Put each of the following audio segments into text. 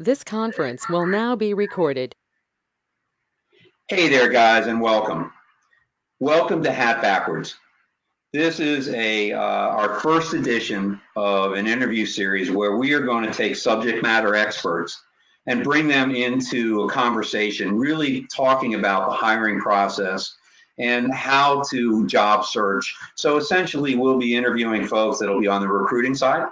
This conference will now be recorded. Hey there, guys, and welcome. Welcome to Hat Backwards. This is our first edition of an interview series where we are going to take subject matter experts and bring them into a conversation, really talking about the hiring process and how to job search. So essentially, we'll be interviewing folks that'll be on the recruiting side,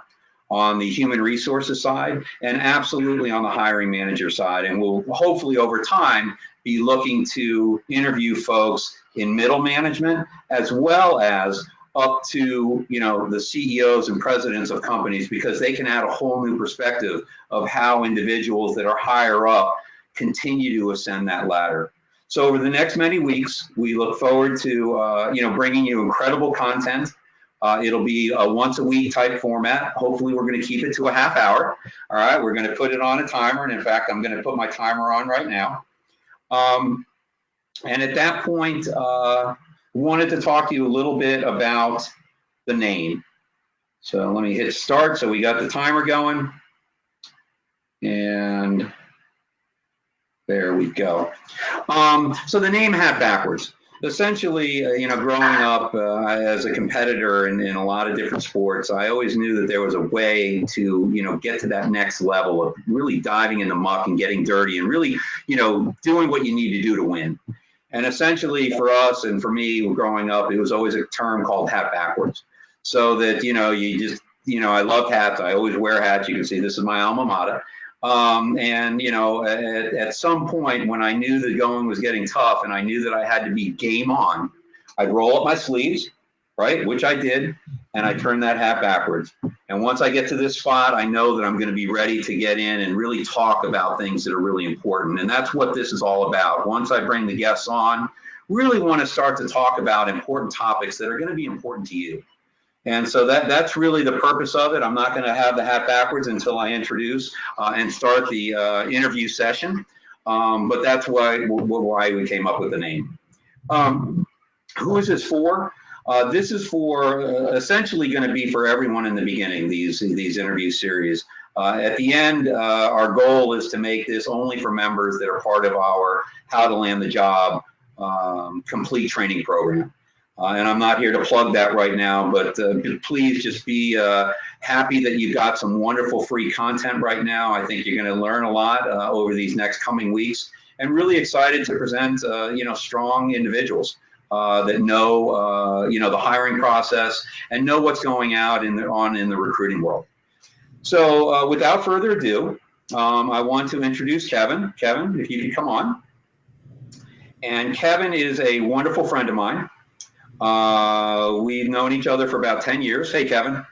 on the human resources side, and absolutely on the hiring manager side. And we'll hopefully over time be looking to interview folks in middle management as well as up to the CEOs and presidents of companies, because they can add a whole new perspective of how individuals that are higher up continue to ascend that ladder. So over the next many weeks, we look forward to bringing you incredible content. It'll be a once a week type format. Hopefully we're going to keep it to a half hour. All right, we're going to put it on a timer. And in fact, I'm going to put my timer on right now. And at that point, wanted to talk to you a little bit about the name. So let me hit start. So we got the timer going. And there we go. So the name Hat Backwards. Essentially, growing up as a competitor in a lot of different sports, I always knew that there was a way to, get to that next level of really diving in the muck and getting dirty and really, doing what you need to do to win. And essentially for us and for me growing up, it was always a term called Hat Backwards. So that, you just, I love hats. I always wear hats. You can see this is my alma mater. At some point when I knew the going was getting tough and I knew that I had to be game on, I'd roll up my sleeves, right, which I did, and I turned that hat backwards. And once I get to this spot, I know that I'm going to be ready to get in and really talk about things that are really important. And that's what this is all about. Once I bring the guests on, really want to start to talk about important topics that are going to be important to you. And so that's really the purpose of it. I'm not going to have the hat backwards until I introduce and start the interview session. But that's why we came up with the name. Who is this for? This is for essentially going to be for everyone in the beginning, these interview series. At the end, our goal is to make this only for members that are part of our How to Land the Job complete training program. And I'm not here to plug that right now, but please just be happy that you've got some wonderful free content right now. I think you're going to learn a lot over these next coming weeks, and really excited to present, strong individuals that know, the hiring process and know what's going out in the recruiting world. So without further ado, I want to introduce Kevin. Kevin, if you could come on. And Kevin is a wonderful friend of mine. We've known each other for about 10 years. Hey, Kevin.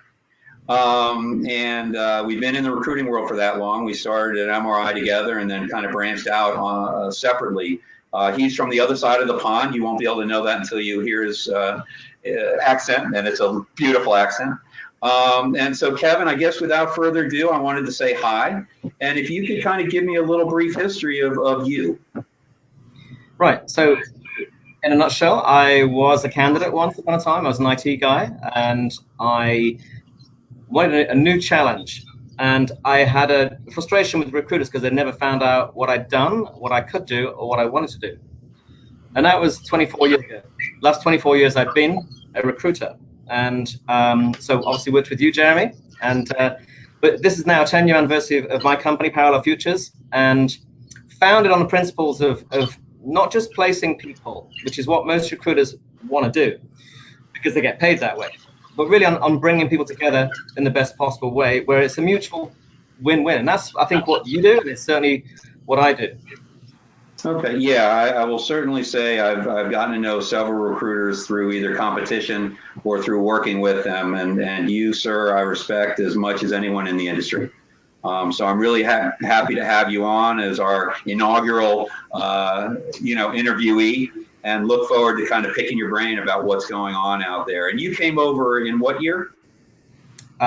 We've been in the recruiting world for that long. We started at MRI together and then kind of branched out separately. He's from the other side of the pond. You won't be able to know that until you hear his accent, and it's a beautiful accent. And so, Kevin, I guess without further ado, I wanted to say hi. And if you could kind of give me a little brief history of you. Right. So, in a nutshell, I was a candidate once upon a time. I was an IT guy, and I wanted a new challenge. And I had a frustration with recruiters because they never found out what I'd done, what I could do, or what I wanted to do. And that was 24 years ago. Last 24 years, I've been a recruiter. And so obviously worked with you, Jeremy. And but this is now a 10-year anniversary of my company, Parallel Futures, and founded on the principles of not just placing people, which is what most recruiters want to do because they get paid that way, but really on bringing people together in the best possible way where it's a mutual win-win. And that's, I think, what you do, and it's certainly what I do. Okay, yeah, I will certainly say I've gotten to know several recruiters through either competition or through working with them, and you, sir, I respect as much as anyone in the industry. So I'm really happy to have you on as our inaugural, interviewee, and look forward to kind of picking your brain about what's going on out there. And you came over in what year?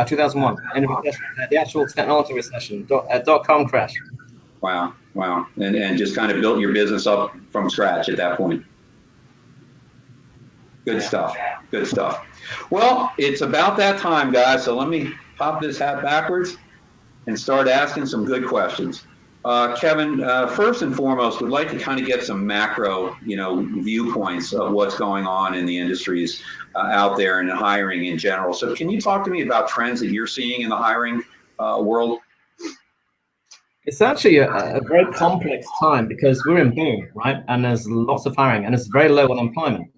2001, the actual technology recession, .com crash. Wow. And just kind of built your business up from scratch at that point. Good stuff. Well, it's about that time, guys. So let me pop this hat backwards and start asking some good questions. Kevin, first and foremost, would like to kind of get some macro, viewpoints of what's going on in the industries out there and hiring in general. So can you talk to me about trends that you're seeing in the hiring world? It's actually a very complex time because we're in boom, right? And there's lots of hiring and there's very low unemployment.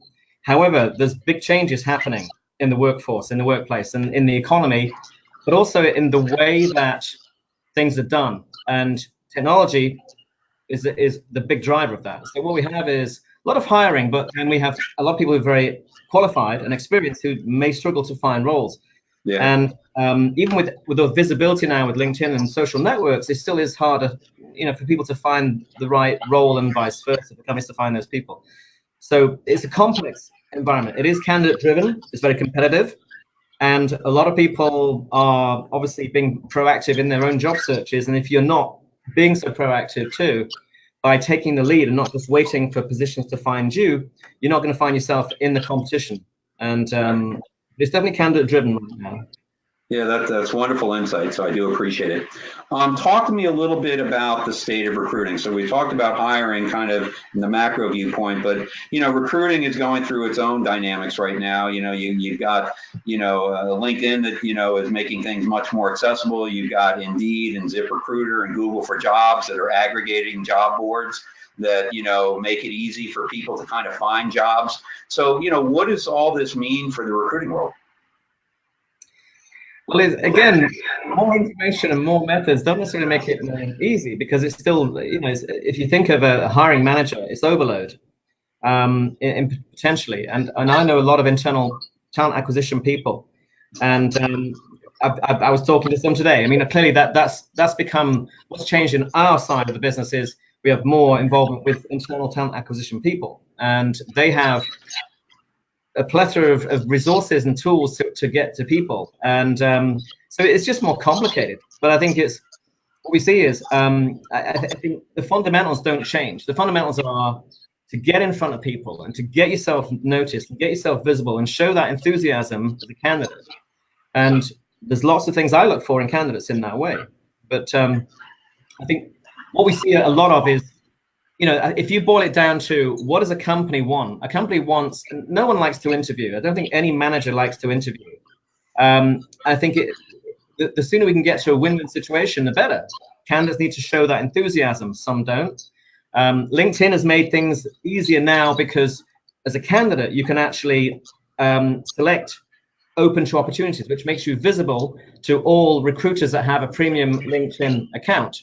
However, there's big changes happening in the workforce, in the workplace, and in the economy, but also in the way that things are done. And technology is the big driver of that. So what we have is a lot of hiring, but then we have a lot of people who are very qualified and experienced who may struggle to find roles. Yeah. And even with the visibility now with LinkedIn and social networks, it still is harder, for people to find the right role and vice versa for companies to find those people. So it's a complex environment. It is candidate driven. It's very competitive. And a lot of people are obviously being proactive in their own job searches. And if you're not being so proactive too, by taking the lead and not just waiting for positions to find you, you're not going to find yourself in the competition. And it's definitely candidate driven right now. Yeah, that's wonderful insight. So I do appreciate it. Talk to me a little bit about the state of recruiting. So we talked about hiring kind of in the macro viewpoint, but recruiting is going through its own dynamics right now. You've got LinkedIn that is making things much more accessible. You've got Indeed and ZipRecruiter and Google for Jobs that are aggregating job boards that make it easy for people to kind of find jobs. So what does all this mean for the recruiting world? Well, again, more information and more methods don't necessarily make it easy because it's still, if you think of a hiring manager, it's overload potentially. And I know a lot of internal talent acquisition people, and I was talking to some today. I mean, clearly that's become what's changed in our side of the business is we have more involvement with internal talent acquisition people, and they have a plethora of resources and tools to get to people, and so it's just more complicated. But I think it's what we see is I think the fundamentals don't change. The fundamentals are to get in front of people and to get yourself noticed and get yourself visible and show that enthusiasm as a candidate. And there's lots of things I look for in candidates in that way. But I think what we see a lot of is, if you boil it down to what does a company want? A company wants, no one likes to interview. I don't think any manager likes to interview. I think the sooner we can get to a win-win situation, the better. Candidates need to show that enthusiasm. Some don't. LinkedIn has made things easier now because as a candidate, you can actually select open to opportunities, which makes you visible to all recruiters that have a premium LinkedIn account.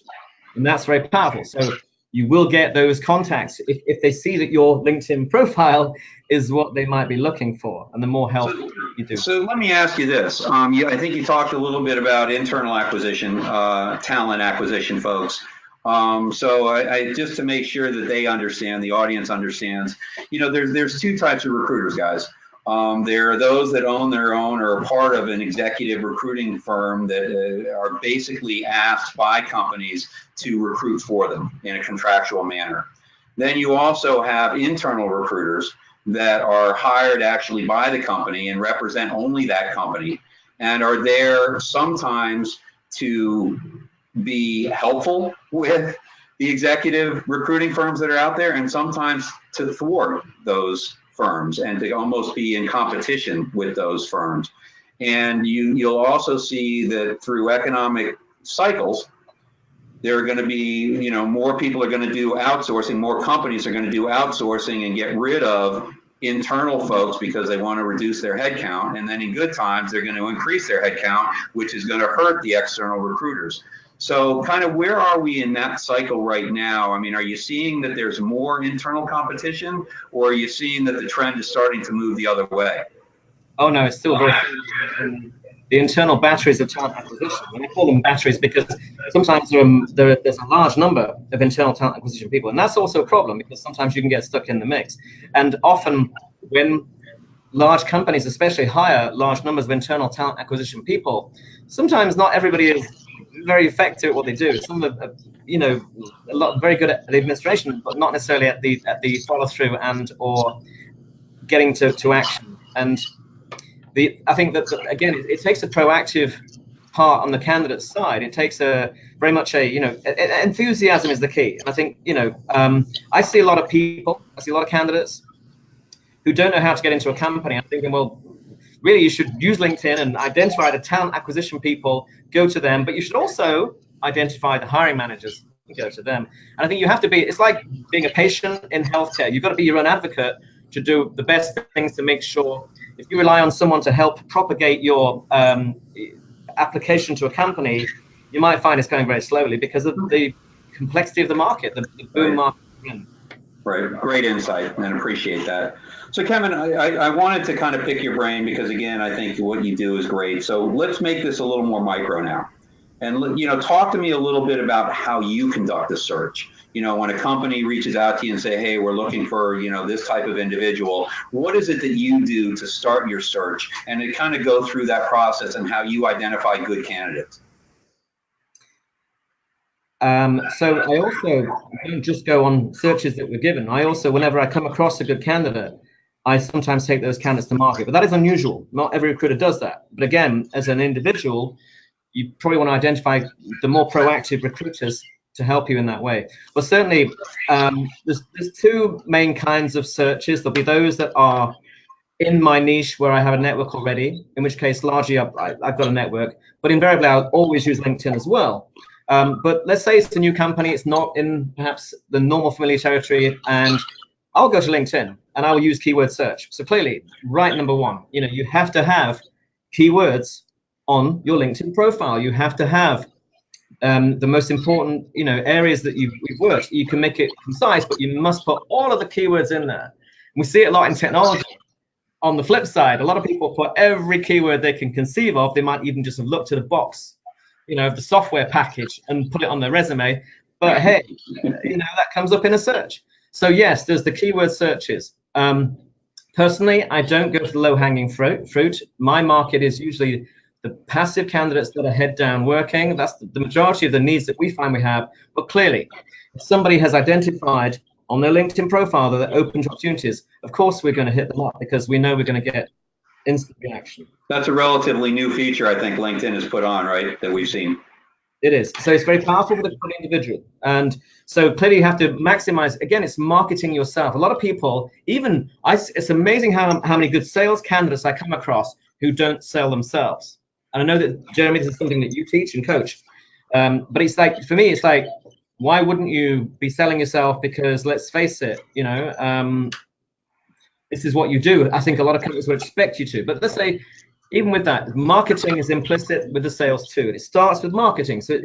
And that's very powerful. So you will get those contacts if they see that your LinkedIn profile is what they might be looking for, and the more help you do. So let me ask you this. I think you talked a little bit about internal acquisition, talent acquisition folks. So I just to make sure that they understand, the audience understands, there's two types of recruiters, guys. There are those that own their own or are part of an executive recruiting firm that are basically asked by companies to recruit for them in a contractual manner. Then you also have internal recruiters that are hired actually by the company and represent only that company and are there sometimes to be helpful with the executive recruiting firms that are out there and sometimes to thwart those firms and to almost be in competition with those firms. And you'll also see that through economic cycles, there are going to be, more people are going to do outsourcing, more companies are going to do outsourcing and get rid of internal folks because they want to reduce their headcount. And then in good times, they're going to increase their headcount, which is going to hurt the external recruiters. So kind of where are we in that cycle right now? I mean, are you seeing that there's more internal competition, or are you seeing that the trend is starting to move the other way? Oh, no, it's still very the internal batteries of talent acquisition. And I call them batteries because sometimes there's a large number of internal talent acquisition people. And that's also a problem because sometimes you can get stuck in the mix. And often when large companies especially hire large numbers of internal talent acquisition people, sometimes not everybody is very effective at what they do. Some are, a lot very good at the administration, but not necessarily at the follow through and or getting to action. And I think that again, it takes a proactive part on the candidate side. It takes a very much a, enthusiasm is the key. And I think, I see a lot of people, I see a lot of candidates who don't know how to get into a company. I'm thinking, well, really, you should use LinkedIn and identify the talent acquisition people, go to them, but you should also identify the hiring managers and go to them. And I think you have to be, it's like being a patient in healthcare. You've got to be your own advocate to do the best things to make sure if you rely on someone to help propagate your application to a company, you might find it's going very slowly because of the complexity of the market, the boom market. Right. Great insight, and appreciate that. So Kevin, I wanted to kind of pick your brain because, again, I think what you do is great. So let's make this a little more micro now. And, talk to me a little bit about how you conduct a search. When a company reaches out to you and say, hey, we're looking for, this type of individual, what is it that you do to start your search and to kind of go through that process and how you identify good candidates? So I also don't just go on searches that we're given. I also, whenever I come across a good candidate, I sometimes take those candidates to market. But that is unusual. Not every recruiter does that. But again, as an individual, you probably want to identify the more proactive recruiters to help you in that way. Well, certainly, there's two main kinds of searches. There'll be those that are in my niche where I have a network already, in which case largely I've got a network. But invariably, I'll always use LinkedIn as well. But let's say it's a new company, it's not in perhaps the normal familiar territory, and I'll go to LinkedIn and I will use keyword search. So clearly, right, number one, you have to have keywords on your LinkedIn profile. You have to have the most important, areas that we've worked. You can make it concise, but you must put all of the keywords in there. We see it a lot in technology. On the flip side, a lot of people put every keyword they can conceive of. They might even just have looked at a box, of the software package and put it on their resume. But hey, that comes up in a search. So yes, there's the keyword searches. Personally, I don't go for the low-hanging fruit. My market is usually the passive candidates that are head down working. That's the majority of the needs that we find we have. But clearly, if somebody has identified on their LinkedIn profile that they're open to opportunities, of course we're going to hit them up because we know we're going to get instant reaction. That's a relatively new feature I think LinkedIn has put on, right, that we've seen. It is. So it's very powerful for the individual. And so clearly you have to maximize, again, it's marketing yourself. A lot of people, it's amazing how many good sales candidates I come across who don't sell themselves. And I know that, Jeremy, this is something that you teach and coach. But it's like, for me, it's like, why wouldn't you be selling yourself? Because let's face it, this is what you do. I think a lot of companies would expect you to. But let's say, even with that, marketing is implicit with the sales too. It starts with marketing. So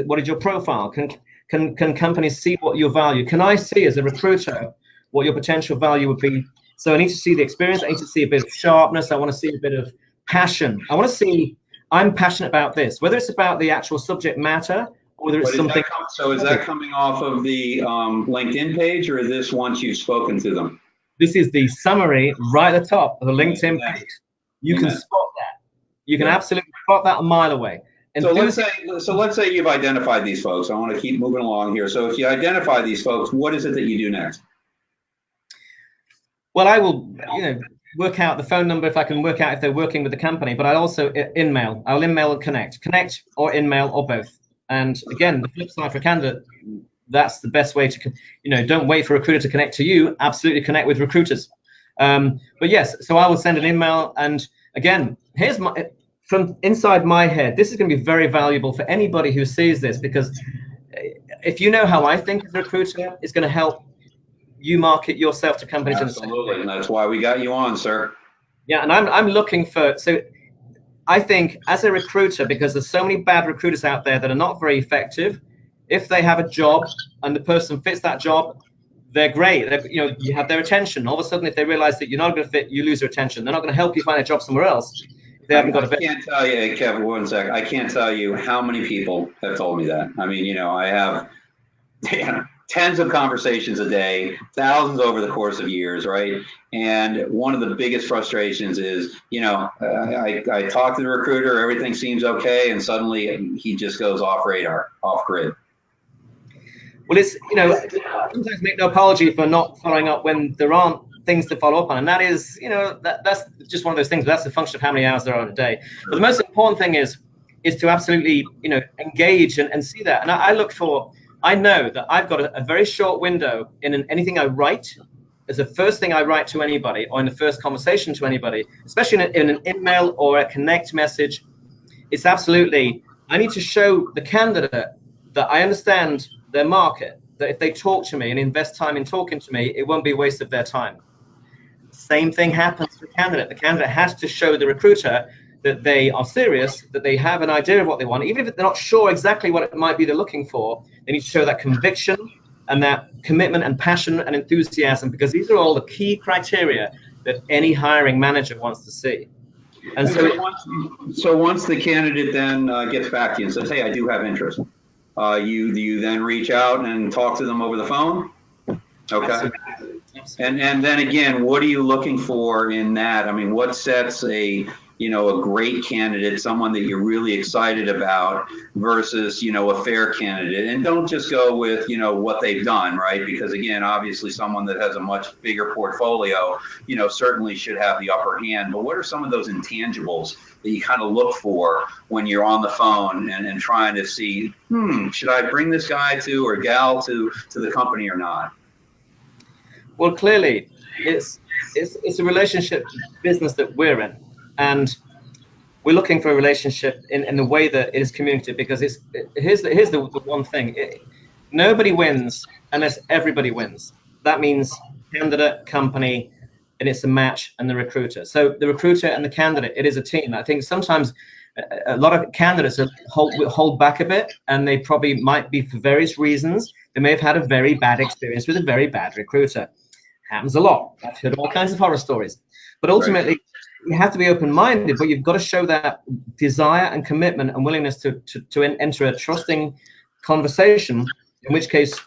what is your profile? Can companies see what your value? Can I see as a recruiter what your potential value would be? So I need to see the experience. I need to see a bit of sharpness. I want to see a bit of passion. I want to see I'm passionate about this, whether it's about the actual subject matter or whether it's something. Is that coming off of the LinkedIn page, or is this once you've spoken to them? This is the summary right at the top of the LinkedIn page. You can spot that. You can absolutely spot that a mile away. And so let's say you've identified these folks. I want to keep moving along here. So if you identify these folks, what is it that you do next? Well, I will, work out the phone number if I can work out if they're working with the company. But I'll also in-mail. I'll in-mail and connect or in-mail or both. And again, the flip side for a candidate, that's the best way to, don't wait for a recruiter to connect to you. Absolutely connect with recruiters. But yes, so I will send an email, and again, here's from inside my head, this is going to be very valuable for anybody who sees this, because if you know how I think as a recruiter, it's going to help you market yourself to companies. Absolutely, and that's why we got you on, sir. Yeah, and I'm looking for, so I think as a recruiter, because there's so many bad recruiters out there that are not very effective, if they have a job and the person fits that job, they're great. You have their attention. All of a sudden, if they realize that you're not going to fit, you lose their attention. They're not going to help you find a job somewhere else. If they haven't got I can't tell you, Kevin, one sec. I can't tell you how many people have told me that. I mean, I have tens of conversations a day, thousands over the course of years, right? And one of the biggest frustrations is, I talk to the recruiter, everything seems okay, and suddenly he just goes off radar, off grid. Well, it's, sometimes make no apology for not following up when there aren't things to follow up on. And that is, that's just one of those things. But that's the function of how many hours there are in a day. But the most important thing is, is to absolutely, engage and see that. And I know that I've got a very short window in anything I write, as the first thing I write to anybody, or in the first conversation to anybody, especially in an email or a connect message. It's absolutely, I need to show the candidate that I understand their market, that if they talk to me and invest time in talking to me, it won't be a waste of their time. Same thing happens to the candidate. The candidate has to show the recruiter that they are serious, that they have an idea of what they want. Even if they're not sure exactly what it might be they're looking for, they need to show that conviction and that commitment and passion and enthusiasm, because these are all the key criteria that any hiring manager wants to see. And so once the candidate then gets back to you and says, "Hey, I do have interest," you then reach out and talk to them over the phone? Okay. Absolutely. And then again, what are you looking for in that? I mean, what sets a great candidate, someone that you're really excited about, versus a fair candidate? And don't just go with what they've done, right? Because again, obviously someone that has a much bigger portfolio certainly should have the upper hand. But what are some of those intangibles that you kind of look for when you're on the phone and trying to see, should I bring this guy to or gal to the company or not? Well, clearly, it's a relationship business that we're in, and we're looking for a relationship in the way that it is communicated. Because here's the one thing: nobody wins unless everybody wins. That means candidate, company, and it's a match, and the recruiter. So the recruiter and the candidate, it is a team. I think sometimes a lot of candidates hold back a bit, and they probably might be for various reasons. They may have had a very bad experience with a very bad recruiter. Happens a lot. I've heard all kinds of horror stories. But ultimately, you have to be open-minded, but you've got to show that desire and commitment and willingness to enter a trusting conversation, in which case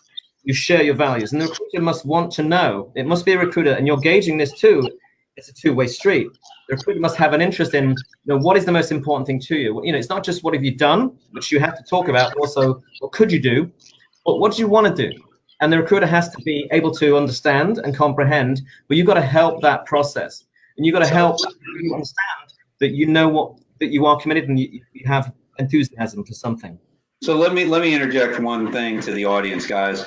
you share your values. And the recruiter must want to know. It must be a recruiter, and you're gauging this too. It's a two-way street. The recruiter must have an interest in, what is the most important thing to you? It's not just what have you done, which you have to talk about, but also what could you do, but what do you want to do? And the recruiter has to be able to understand and comprehend, but you've got to help that process. And you've got to help you understand that that you are committed and you have enthusiasm for something. So let me interject one thing to the audience, guys.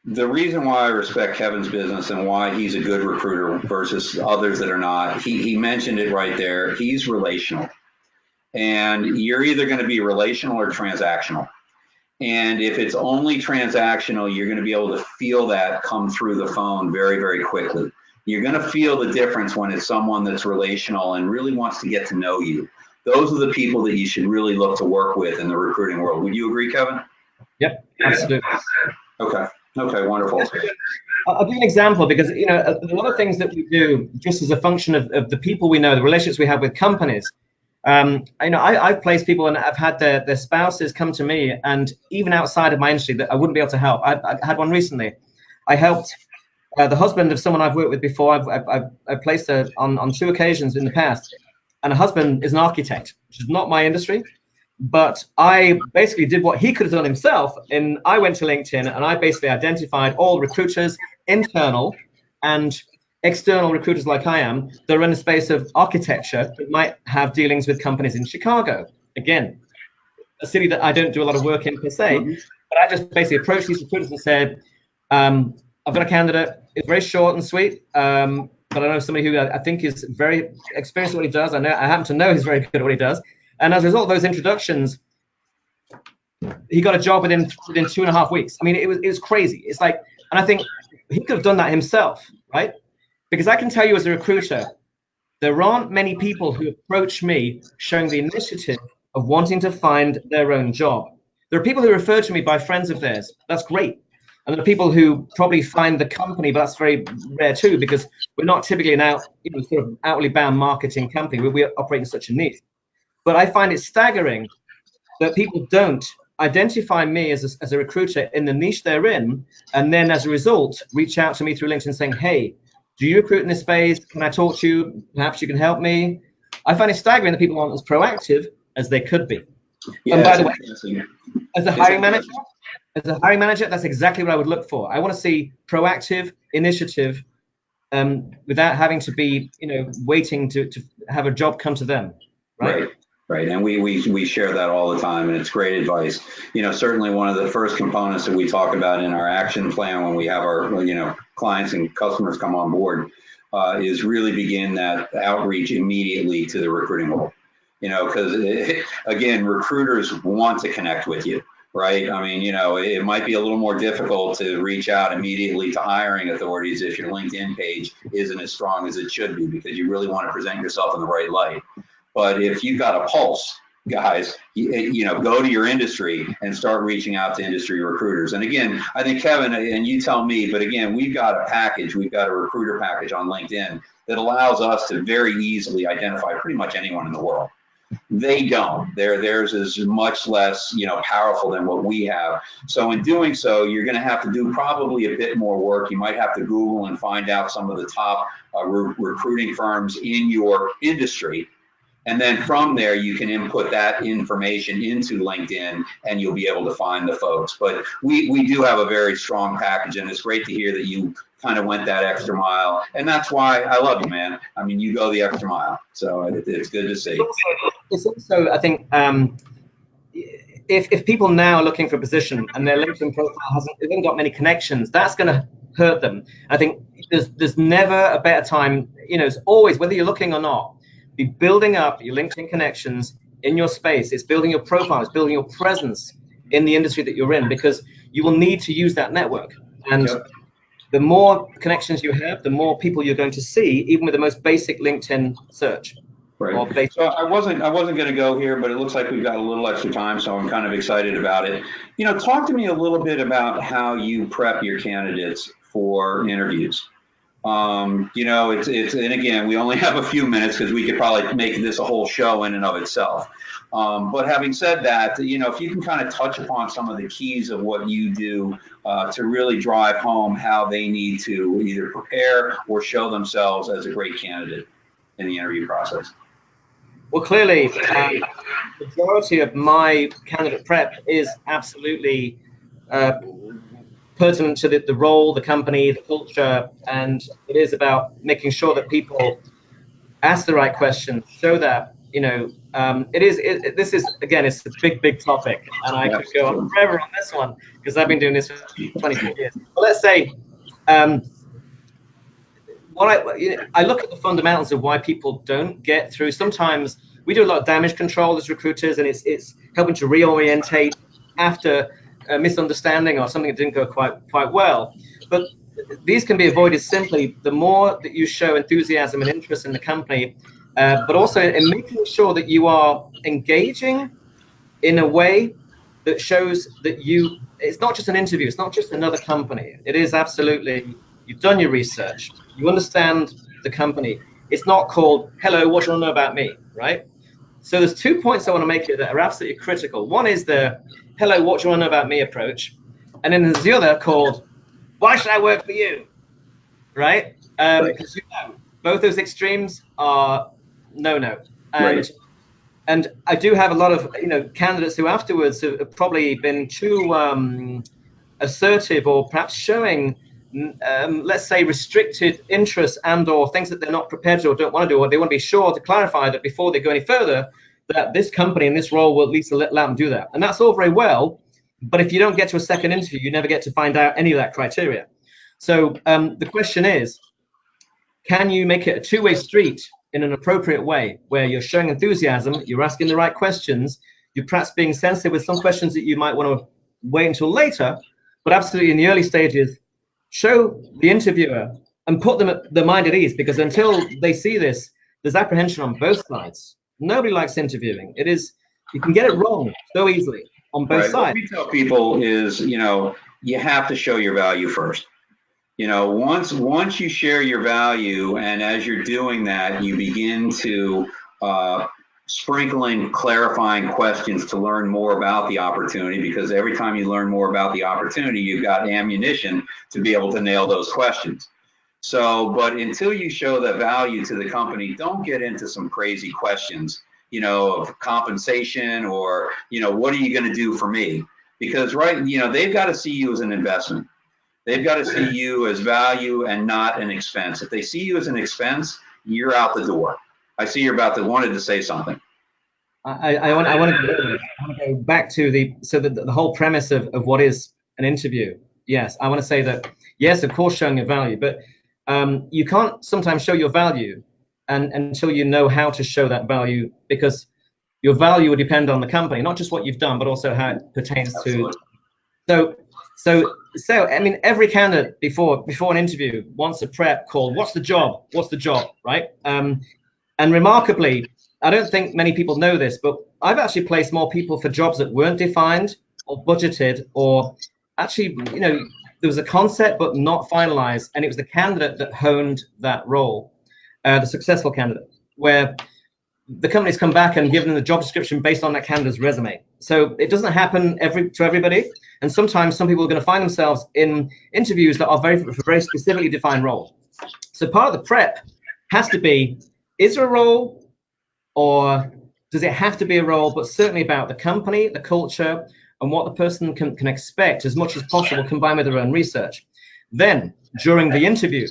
The reason why I respect Kevin's business and why he's a good recruiter versus others that are not, he mentioned it right there. He's relational. And you're either going to be relational or transactional. And if it's only transactional, you're going to be able to feel that come through the phone very, very quickly. You're going to feel the difference when it's someone that's relational and really wants to get to know you. Those are the people that you should really look to work with in the recruiting world. Would you agree, Kevin? Yep, absolutely. Okay, wonderful. I'll give you an example, because a lot of things that we do just as a function of the people we know, the relationships we have with companies. I've placed people and I've had their spouses come to me, and even outside of my industry that I wouldn't be able to help. I had one recently. I helped the husband of someone I've worked with before. I've placed her on 2 occasions in the past, and her husband is an architect, which is not my industry. But I basically did what he could have done himself, and I went to LinkedIn and I basically identified all recruiters, internal and external recruiters like I am, that are in the space of architecture that might have dealings with companies in Chicago. Again, a city that I don't do a lot of work in per se, but I just basically approached these recruiters and said, I've got a candidate. It's very short and sweet, but I know somebody who I think is very experienced at what he does. I happen to know he's very good at what he does. And as a result of those introductions, he got a job within 2.5 weeks. I mean, it was crazy. It's like, and I think he could have done that himself, right? Because I can tell you as a recruiter, there aren't many people who approach me showing the initiative of wanting to find their own job. There are people who refer to me by friends of theirs. That's great. And there are people who probably find the company, but that's very rare too, because we're not typically an sort of outwardly bound marketing company. We operate in such a niche. But I find it staggering that people don't identify me as a recruiter in the niche they're in, and then as a result, reach out to me through LinkedIn saying, hey, do you recruit in this space? Can I talk to you? Perhaps you can help me. I find it staggering that people aren't as proactive as they could be. Yeah, and by the way, as a hiring manager, that's exactly what I would look for. I want to see proactive initiative without having to be, waiting to have a job come to them. Right. Right, and we share that all the time, and it's great advice. Certainly one of the first components that we talk about in our action plan when we have our clients and customers come on board is really begin that outreach immediately to the recruiting world. Because again, recruiters want to connect with you, right? I mean, it might be a little more difficult to reach out immediately to hiring authorities if your LinkedIn page isn't as strong as it should be, because you really want to present yourself in the right light. But if you've got a pulse, guys, go to your industry and start reaching out to industry recruiters. And again, I think Kevin, and you tell me, but again, we've got a recruiter package on LinkedIn that allows us to very easily identify pretty much anyone in the world. They don't. Theirs is much less, powerful than what we have. So in doing so, you're going to have to do probably a bit more work. You might have to Google and find out some of the top recruiting firms in your industry. And then from there, you can input that information into LinkedIn and you'll be able to find the folks. But we do have a very strong package, and it's great to hear that you kind of went that extra mile. And that's why I love you, man. I mean, you go the extra mile. So it's good to see. It's also, I think, if people now are looking for a position and their LinkedIn profile hasn't got many connections, that's going to hurt them. I think there's never a better time. It's always, whether you're looking or not, be building up your LinkedIn connections in your space. It's building your profile. It's building your presence in the industry that you're in, because you will need to use that network. And Yep. The more connections you have, the more people you're going to see, even with the most basic LinkedIn search. Right. So I wasn't going to go here, but it looks like we've got a little extra time, so I'm kind of excited about it. Talk to me a little bit about how you prep your candidates for interviews. It's and again, we only have a few minutes because we could probably make this a whole show in and of itself. But having said that, if you can kind of touch upon some of the keys of what you do to really drive home how they need to either prepare or show themselves as a great candidate in the interview process. Well, clearly, the majority of my candidate prep is absolutely pertinent to the role, the company, the culture, and it is about making sure that people ask the right questions, show that, this is, again, it's a big topic, and I could go on forever on this one, because I've been doing this for 24 years. But let's say, I look at the fundamentals of why people don't get through. Sometimes we do a lot of damage control as recruiters, and it's helping to reorientate after a misunderstanding or something that didn't go quite well. But these can be avoided simply the more that you show enthusiasm and interest in the company, but also in making sure that you are engaging in a way that shows that it's not just an interview, it's not just another company. It is absolutely, you've done your research, you understand the company. It's not called, hello, what do you want to know about me, right? So there's 2 points I want to make here that are absolutely critical. One is the, hello, what do you want to know about me approach? And then there's the other called, why should I work for you, right? Because both those extremes are no-no. And I do have a lot of candidates who afterwards have probably been too assertive, or perhaps showing, let's say, restricted interests and or things that they're not prepared to or don't want to do, or they want to be sure to clarify that before they go any further, that this company in this role will at least allow them to do that. And that's all very well, but if you don't get to a second interview, you never get to find out any of that criteria. So the question is, can you make it a two-way street in an appropriate way, where you're showing enthusiasm, you're asking the right questions, you're perhaps being sensitive with some questions that you might want to wait until later, but absolutely in the early stages, show the interviewer and put them at their mind at ease, because until they see this, there's apprehension on both sides. Nobody likes interviewing. It is, you can get it wrong so easily on both sides. What we tell people is, you have to show your value first. Once you share your value, and as you're doing that, you begin to sprinkle in clarifying questions to learn more about the opportunity, because every time you learn more about the opportunity, you've got ammunition to be able to nail those questions. So, but until you show the value to the company, don't get into some crazy questions, of compensation or, what are you going to do for me? Because, they've got to see you as an investment. They've got to see you as value and not an expense. If they see you as an expense, you're out the door. I see you're wanted to say something. I want to go back to the whole premise of what is an interview. Yes, I want to say that, yes, of course, showing your value, but you can't sometimes show your value until you know how to show that value, because your value will depend on the company, not just what you've done, but also how it pertains to. Absolutely. So, so I mean, every candidate before an interview wants a prep called "What's the job? What's the job?" Right? And remarkably, I don't think many people know this, but I've actually placed more people for jobs that weren't defined or budgeted, or actually, there was a concept but not finalized, and it was the candidate that honed that role, the successful candidate, where the company's come back and given them the job description based on that candidate's resume. So it doesn't happen to everybody, and sometimes some people are going to find themselves in interviews that are very specifically defined roles. So part of the prep has to be, is there a role, or does it have to be a role, but certainly about the company, the culture, and what the person can expect as much as possible, combined with their own research. Then, during the interview,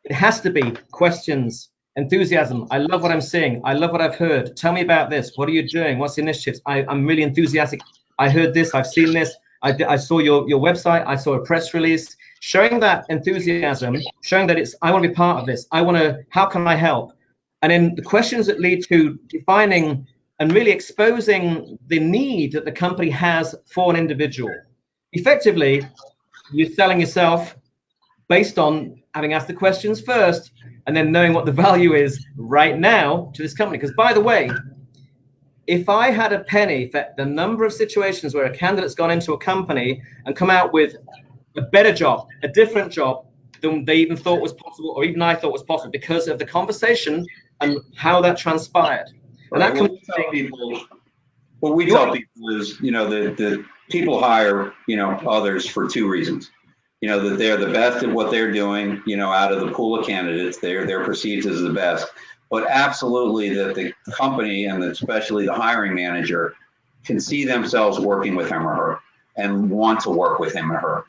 it has to be questions, enthusiasm. I love what I'm seeing. I love what I've heard. Tell me about this. What are you doing? What's the initiatives? I'm really enthusiastic. I heard this. I've seen this. I saw your website. I saw a press release. Showing that enthusiasm, showing that I want to be part of this. How can I help? And then the questions that lead to defining and really exposing the need that the company has for an individual. Effectively, you're selling yourself based on having asked the questions first and then knowing what the value is right now to this company. Because, by the way, if I had a penny for the number of situations where a candidate's gone into a company and come out with a better job, a different job than they even thought was possible, or even I thought was possible, because of the conversation and how that transpired. And Right. that What we tell people is, the people hire, others for two reasons. That they're the best at what they're doing, out of the pool of candidates, they're perceived as the best. But absolutely that the company, and especially the hiring manager, can see themselves working with him or her and want to work with him or her.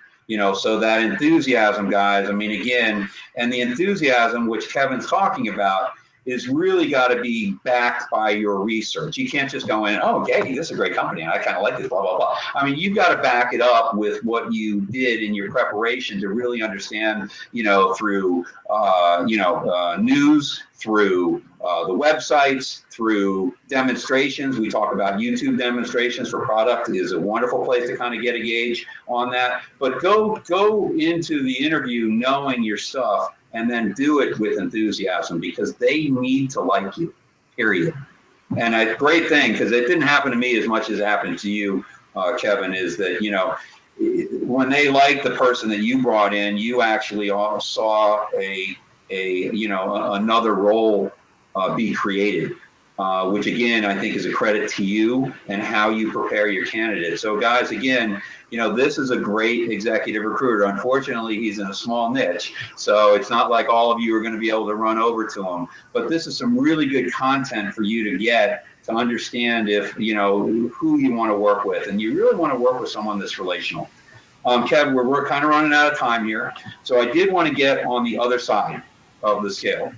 So that enthusiasm, guys, I mean, again, and the enthusiasm which Kevin's talking about is really got to be backed by your research. You can't just go in, oh, okay, this is a great company, and I kind of like this, blah, blah, blah. I mean, you've got to back it up with what you did in your preparation to really understand, through, news, through the websites, through demonstrations. We talk about YouTube demonstrations for product is a wonderful place to kind of get a gauge on that. But go into the interview knowing your stuff, and then do it with enthusiasm, because they need to like you, period. And a great thing, because it didn't happen to me as much as it happened to you, Kevin, is that, when they liked the person that you brought in, you actually saw another role be created, which again, I think is a credit to you and how you prepare your candidate. So guys, again, this is a great executive recruiter. Unfortunately, he's in a small niche, so it's not like all of you are going to be able to run over to him. But this is some really good content for you to get to understand if, who you want to work with. And you really want to work with someone that's relational. Kevin, we're kind of running out of time here. So I did want to get on the other side of the scale.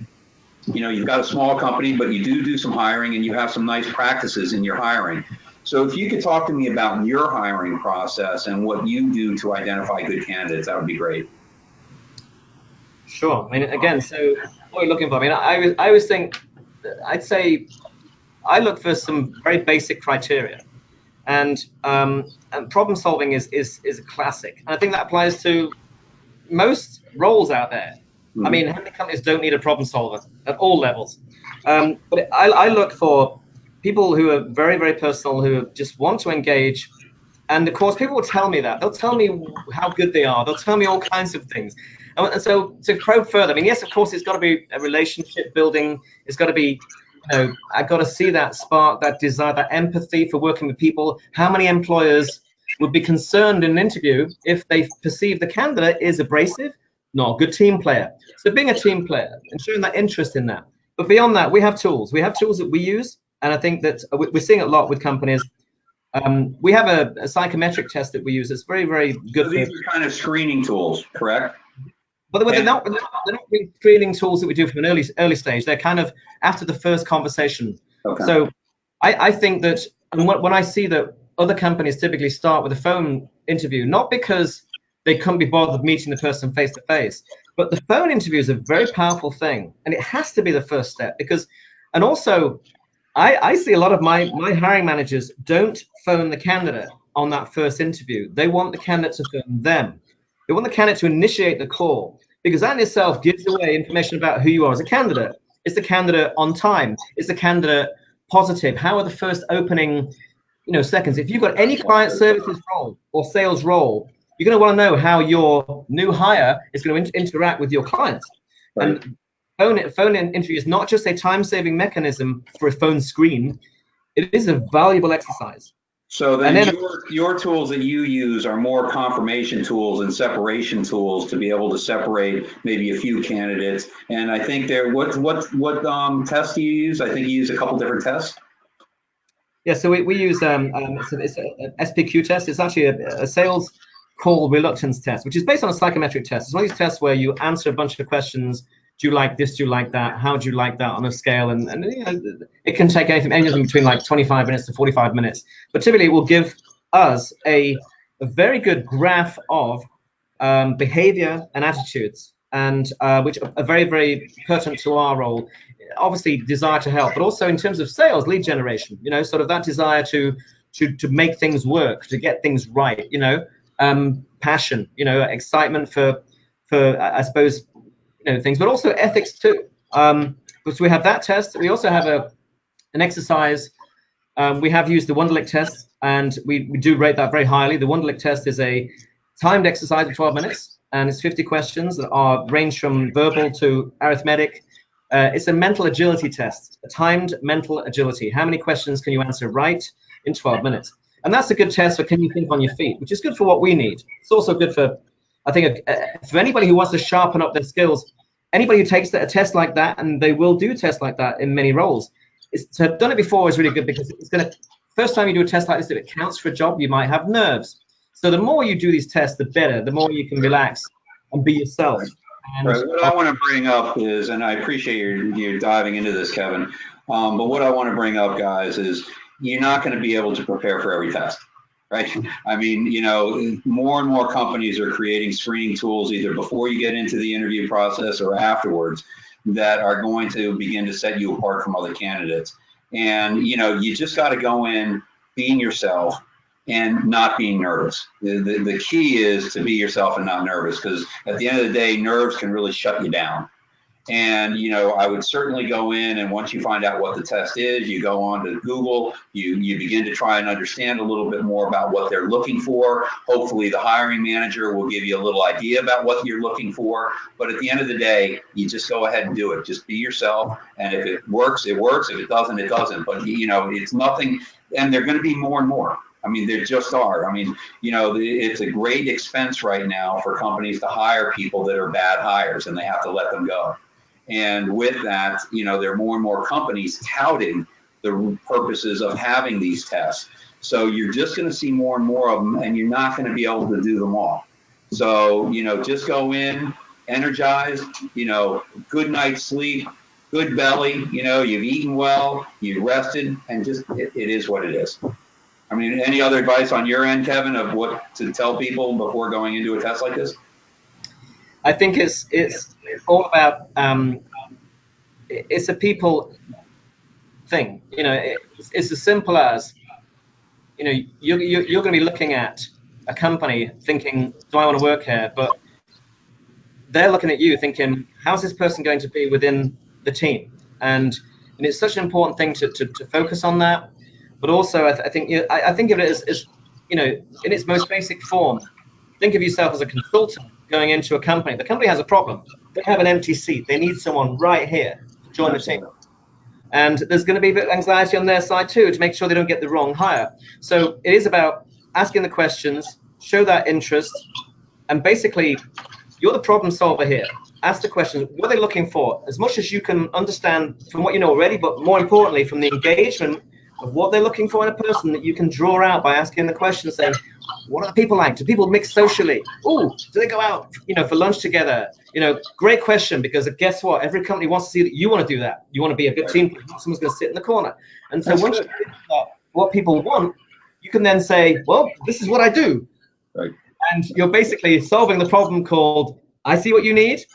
You've got a small company, but you do some hiring, and you have some nice practices in your hiring. So if you could talk to me about your hiring process and what you do to identify good candidates, that would be great. Sure. I mean, again, so what are you looking for? I mean, I always think, I'd say I look for some very basic criteria, and problem solving is a classic. And I think that applies to most roles out there. Mm-hmm. I mean, how many companies don't need a problem solver at all levels? But I look for people who are very, very personal, who just want to engage. And of course, people will tell me that. They'll tell me how good they are. They'll tell me all kinds of things. And so to probe further, I mean, yes, of course, it's got to be a relationship building. It's got to be, I've got to see that spark, that desire, that empathy for working with people. How many employers would be concerned in an interview if they perceive the candidate is abrasive, not a good team player? So being a team player and showing that interest in that. But beyond that, we have tools. We have tools that we use. And I think that we're seeing a lot with companies. We have a psychometric test that we use. It's very, very good. So these are kind of screening tools, correct? But they're not screening tools that we do from an early stage. They're kind of after the first conversation. Okay. So I think that, and when I see that other companies typically start with a phone interview, not because they couldn't be bothered meeting the person face to face, but the phone interview is a very powerful thing, and it has to be the first step because, and also, I see a lot of my hiring managers don't phone the candidate on that first interview. They want the candidate to phone them. They want the candidate to initiate the call because that in itself gives away information about who you are as a candidate. Is the candidate on time? Is the candidate positive? How are the first opening, seconds? If you've got any client services role or sales role, you're going to want to know how your new hire is going to interact with your clients. Right. And phone interview is not just a time-saving mechanism for a phone screen. It is a valuable exercise. So then, And then your tools that you use are more confirmation tools and separation tools to be able to separate maybe a few candidates. And I think what tests do you use? I think you use a couple different tests. yeah, so we use it's a SPQ test. It's actually a sales call reluctance test, which is based on a psychometric test. It's one of these tests where you answer a bunch of questions. Do you like this? Do you like that? How do you like that on a scale? And it can take anything between like 25 minutes to 45 minutes. But typically, it will give us a very good graph of behavior and attitudes, and which are very, very pertinent to our role. Obviously, desire to help, but also in terms of sales, lead generation. Sort of that desire to make things work, to get things right. Passion. Excitement for I suppose. Things, but also ethics too. Because we have that test. We also have an exercise. We have used the Wonderlic test, and we do rate that very highly. The Wonderlic test is a timed exercise of 12 minutes, and it's 50 questions that are range from verbal to arithmetic. It's a mental agility test, a timed mental agility. How many questions can you answer right in 12 minutes? And that's a good test for can you think on your feet, which is good for what we need. It's also good for, I think, for anybody who wants to sharpen up their skills. Anybody who takes a test like that, and they will do tests like that in many roles, to have done it before is really good because it's going to, first time you do a test like this, if it counts for a job, you might have nerves. So the more you do these tests, the better, the more you can relax and be yourself. And right. What I want to bring up is, and I appreciate you diving into this, Kevin, but what I want to bring up, guys, is you're not going to be able to prepare for every test. Right. I mean, more and more companies are creating screening tools either before you get into the interview process or afterwards that are going to begin to set you apart from other candidates. And, you just got to go in being yourself and not being nervous. The key is to be yourself and not nervous, because at the end of the day, nerves can really shut you down. And, I would certainly go in, and once you find out what the test is, you go on to Google, you begin to try and understand a little bit more about what they're looking for. Hopefully the hiring manager will give you a little idea about what you're looking for. But at the end of the day, you just go ahead and do it. Just be yourself. And if it works, it works. If it doesn't, it doesn't. But, it's nothing. And they're going to be more and more. I mean, there just are. I mean, it's a great expense right now for companies to hire people that are bad hires, and they have to let them go. And with that, there are more and more companies touting the purposes of having these tests. So you're just going to see more and more of them, and you're not going to be able to do them all. So, just go in, energized, good night's sleep, good belly, you've eaten well, you've rested, and just it is what it is. I mean, any other advice on your end, Kevin, of what to tell people before going into a test like this? I think it's all about it's a people thing. It's as simple as you're going to be looking at a company thinking, do I want to work here? But they're looking at you thinking, how's this person going to be within the team? And it's such an important thing to focus on that. But also, I think of it as in its most basic form. Think of yourself as a consultant going into a company. The company has a problem. They have an empty seat. They need someone right here to join the team. And there's going to be a bit of anxiety on their side too, to make sure they don't get the wrong hire. So it is about asking the questions, show that interest, and basically, you're the problem solver here. Ask the questions. What are they looking for? As much as you can understand from what you know already, but more importantly, from the engagement of what they're looking for in a person that you can draw out by asking the question, saying, What are the people like? Do people mix socially? Oh, do they go out, for lunch together? Great question, because guess what? Every company wants to see that you want to do that. You want to be a good team player. Not someone's going to sit in the corner. And so That's once good. you figure out what people want, you can then say, well, this is what I do. Right. And you're basically solving the problem called, I see what you need,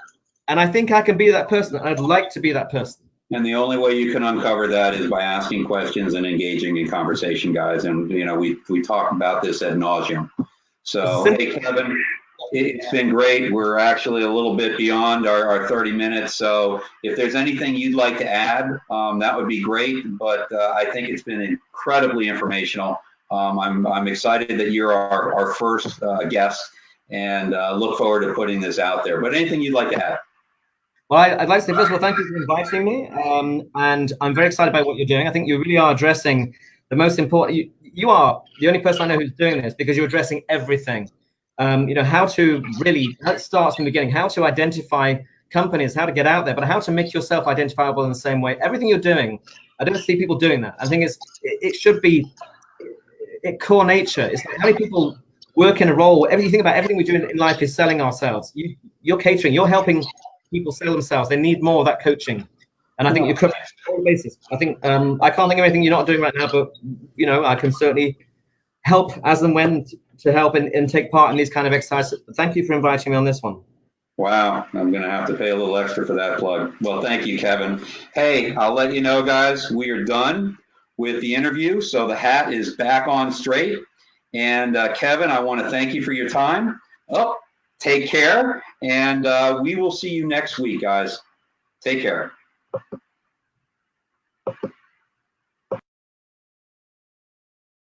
and I think I can be that person. I'd like to be that person. And the only way you can uncover that is by asking questions and engaging in conversation, guys. And we talk about this ad nauseum. So hey, Kevin, it's been great. We're actually a little bit beyond our 30 minutes. So if there's anything you'd like to add, that would be great. But I think it's been incredibly informational. I'm excited that you're our first guest, and look forward to putting this out there. But anything you'd like to add? Well, I'd like to say, first of all, thank you for inviting me. And I'm very excited by what you're doing. I think you really are addressing the most important. You are the only person I know who's doing this, because you're addressing everything. How to really, that starts from the beginning, how to identify companies, how to get out there, but how to make yourself identifiable in the same way. Everything you're doing, I don't see people doing that. I think it should be core nature. It's like how many people work in a role. You think about everything we do in life is selling ourselves. You're catering, you're helping people sell themselves. They need more of that coaching. And I think you're covering all bases. I think I can't think of anything you're not doing right now, but I can certainly help as and when to help and take part in these kind of exercises. Thank you for inviting me on this one. Wow, I'm going to have to pay a little extra for that plug. Well, thank you, Kevin. Hey, I'll let you know, guys, we are done with the interview. So the hat is back on straight. And Kevin, I want to thank you for your time. Oh, take care. And we will see you next week, guys. Take care.